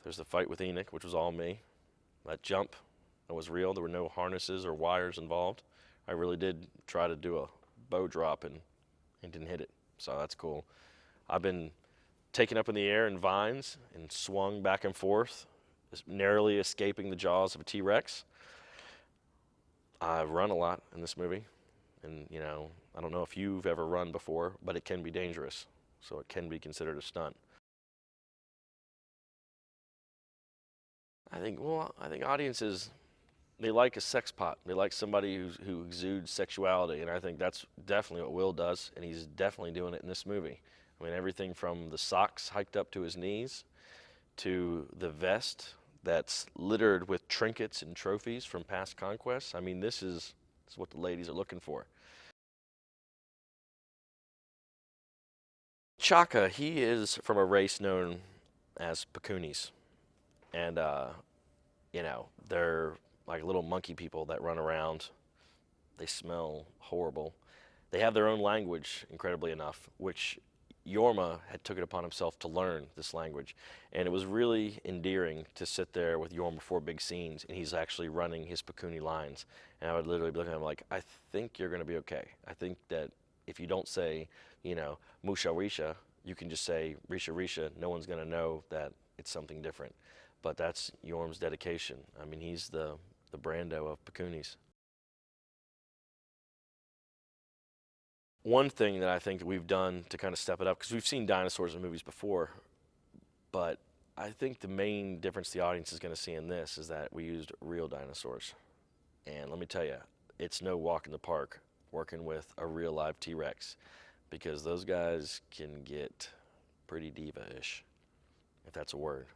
There's the fight with Enoch, which was all me. That jump, that was real. There were no harnesses or wires involved. I really did try to do a bow drop and didn't hit it, so that's cool. I've been taken up in the air in vines and swung back and forth, narrowly escaping the jaws of a T-Rex. I've run a lot in this movie, and I don't know if you've ever run before, but it can be dangerous, so it can be considered a stunt. I think audiences, they like a sex pot. They like somebody who exudes sexuality, and I think that's definitely what Will does, and he's definitely doing it in this movie. I mean, everything from the socks hiked up to his knees to the vest that's littered with trinkets and trophies from past conquests. I mean, this is what the ladies are looking for. Chaka, he is from a race known as Pacunis, and they're like little monkey people that run around. They smell horrible. They have their own language, incredibly enough, which Jorma had took it upon himself to learn this language. And it was really endearing to sit there with Jorma before big scenes, and he's actually running his Pacuni lines. And I would literally be looking at him like, I think you're going to be okay. I think that if you don't say, Musha Risha, you can just say Risha Risha. No one's going to know that it's something different. But that's Jorm's dedication. I mean, he's the Brando of Pacunis. One thing that I think that we've done to kind of step it up, because we've seen dinosaurs in movies before, but I think the main difference the audience is going to see in this is that we used real dinosaurs. And let me tell you, it's no walk in the park working with a real live T-Rex, because those guys can get pretty diva-ish, if that's a word.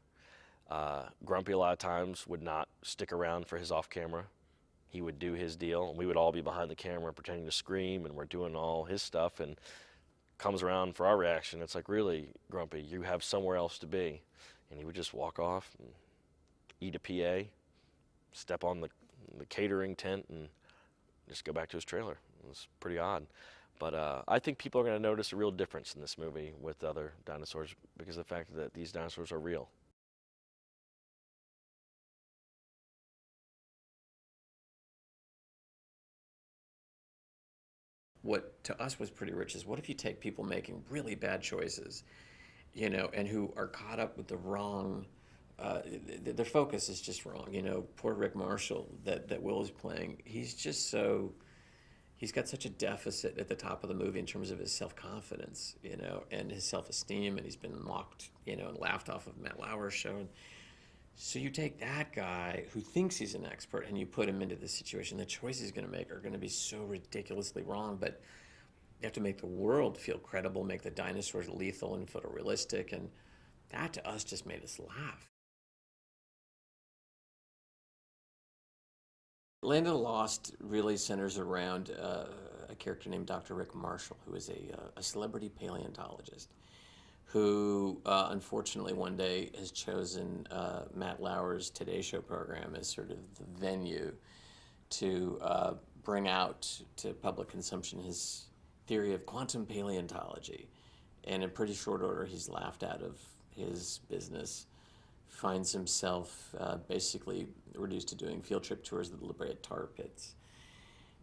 Grumpy a lot of times would not stick around for his off-camera. He would do his deal, and we would all be behind the camera pretending to scream, and we're doing all his stuff, and comes around for our reaction. It's like, really, Grumpy, you have somewhere else to be. And he would just walk off and eat a PA, step on the catering tent, and just go back to his trailer. It was pretty odd. But I think people are going to notice a real difference in this movie with other dinosaurs because of the fact that these dinosaurs are real. What to us was pretty rich is what if you take people making really bad choices, and who are caught up with the wrong, their focus is just wrong. Poor Rick Marshall that Will is playing, he's got such a deficit at the top of the movie in terms of his self-confidence, and his self-esteem, and he's been mocked, and laughed off of Matt Lauer's show. So you take that guy who thinks he's an expert and you put him into this situation, the choices he's going to make are going to be so ridiculously wrong, but you have to make the world feel credible, make the dinosaurs lethal and photorealistic, and that to us just made us laugh. Land of the Lost really centers around a character named Dr. Rick Marshall, who is a celebrity paleontologist who unfortunately one day has chosen Matt Lauer's Today Show program as sort of the venue to bring out to public consumption his theory of quantum paleontology. And in pretty short order, he's laughed out of his business, finds himself basically reduced to doing field trip tours of the La Brea tar pits.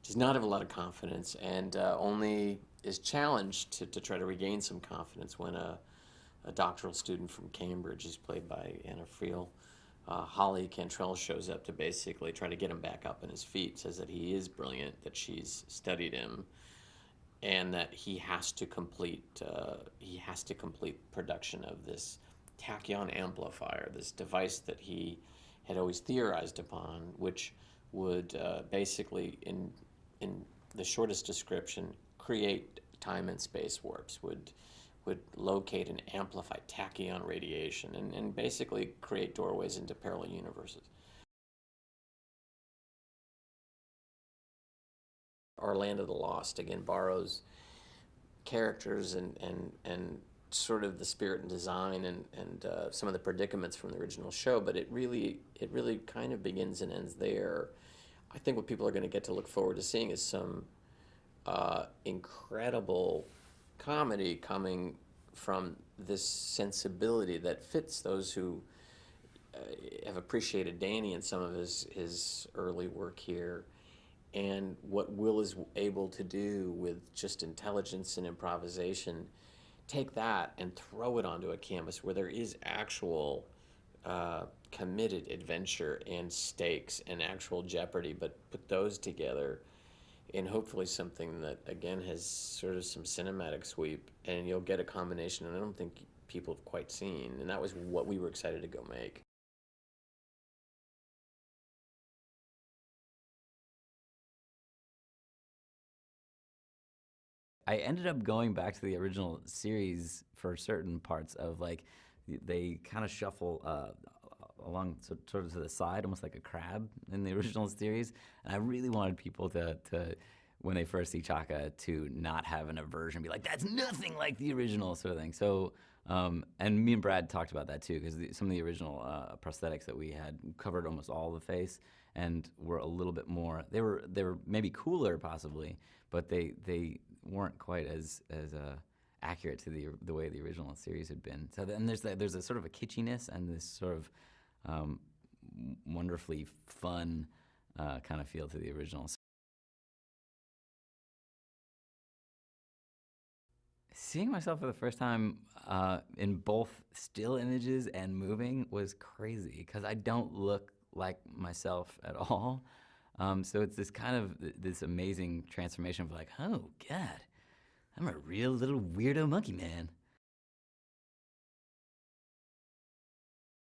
Does not have a lot of confidence, and only is challenged to try to regain some confidence when a doctoral student from Cambridge, is played by Anna Friel, Holly Cantrell, shows up to basically try to get him back up on his feet, says that he is brilliant, that she's studied him, and that he has to complete production of this tachyon amplifier, this device that he had always theorized upon, which would basically, in the shortest description, create time and space warps, would locate and amplify tachyon radiation, and basically create doorways into parallel universes. Our Land of the Lost, again, borrows characters and sort of the spirit and design and some of the predicaments from the original show, but it really kind of begins and ends there. I think what people are going to get to look forward to seeing is some incredible comedy coming from this sensibility that fits those who have appreciated Danny and some of his early work here, and what Will is able to do with just intelligence and improvisation. Take that and throw it onto a canvas where there is actual committed adventure and stakes and actual jeopardy, but put those together in hopefully something that, again, has sort of some cinematic sweep, and you'll get a combination and I don't think people have quite seen, and that was what we were excited to go make. I ended up going back to the original series for certain parts of, like, they kind of shuffle along sort of to the side, almost like a crab in the original series. And I really wanted people to when they first see Chaka, to not have an aversion, be like, that's nothing like the original, sort of thing. So, and me and Brad talked about that too, because some of the original prosthetics that we had covered almost all the face and were a little bit more, they were maybe cooler possibly, but they weren't quite as accurate to the way the original series had been. So then there's a sort of a kitschiness and this sort of wonderfully fun kind of feel to the original. Seeing myself for the first time in both still images and moving was crazy, because I don't look like myself at all. So it's this kind of this amazing transformation of like, oh God, I'm a real little weirdo monkey man.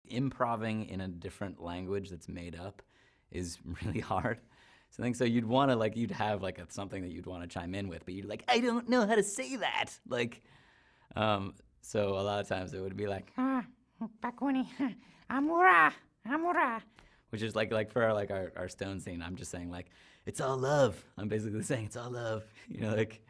Improving in a different language that's made up is really hard. So I think so you'd want to, like, you'd have like something that you'd want to chime in with, but you'd like, I don't know how to say that. Like, so a lot of times it would be like, Taccone, amura, which is like for our stone scene, I'm just saying like, it's all love. I'm basically saying it's all love, you know, like.